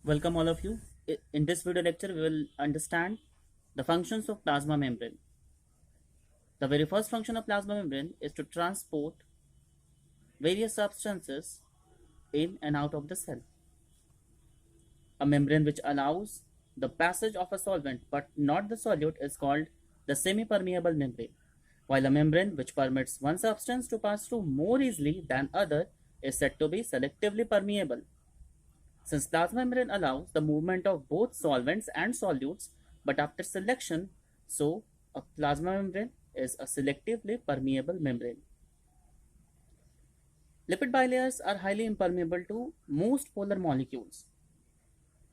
Welcome all of you. In this video lecture, we will understand the functions of plasma membrane. The very first function of plasma membrane is to transport various substances in and out of the cell. A membrane which allows the passage of a solvent but not the solute is called the semi-permeable membrane, while a membrane which permits one substance to pass through more easily than other is said to be selectively permeable. Since plasma membrane allows the movement of both solvents and solutes, but after selection, so a plasma membrane is a selectively permeable membrane. Lipid bilayers are highly impermeable to most polar molecules.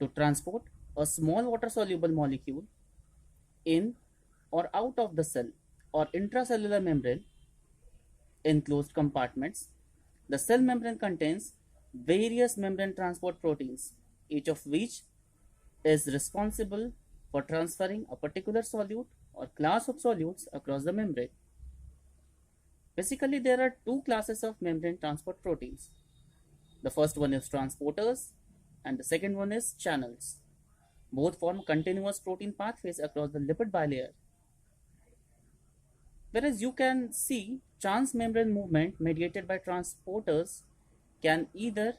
To transport a small water-soluble molecule in or out of the cell or intracellular membrane in closed compartments, the cell membrane contains various membrane transport proteins, each of which is responsible for transferring a particular solute or class of solutes across the membrane. Basically, there are two classes of membrane transport proteins. The first one is transporters and the second one is channels. Both form continuous protein pathways across the lipid bilayer. Whereas you can see transmembrane movement mediated by transporters can either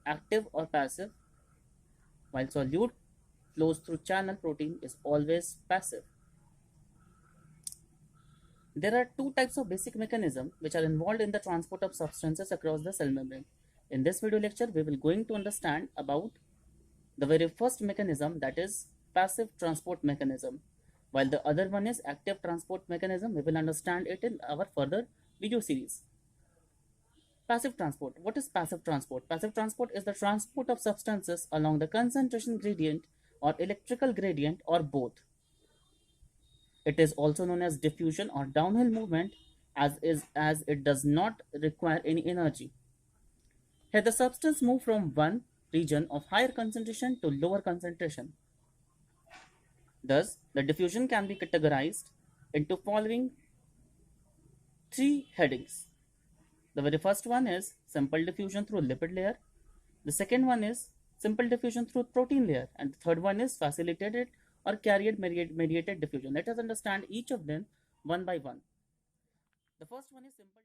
active or passive, while solute flows through channel protein is always passive. There are two types of basic mechanisms which are involved in the transport of substances across the cell membrane. In this video lecture, we will going to understand about the very first mechanism, that is passive transport mechanism, while the other one is active transport mechanism. We will understand it in our further video series. Passive transport. What is passive transport? Passive transport is the transport of substances along the concentration gradient or electrical gradient or both. It is also known as diffusion or downhill movement as it does not require any energy. Here the substance moves from one region of higher concentration to lower concentration. Thus, the diffusion can be categorized into following three headings. The very first one is simple diffusion through lipid layer. The second one is simple diffusion through protein layer. And the third one is facilitated or carrier mediated diffusion. Let us understand each of them one by one. The first one is simple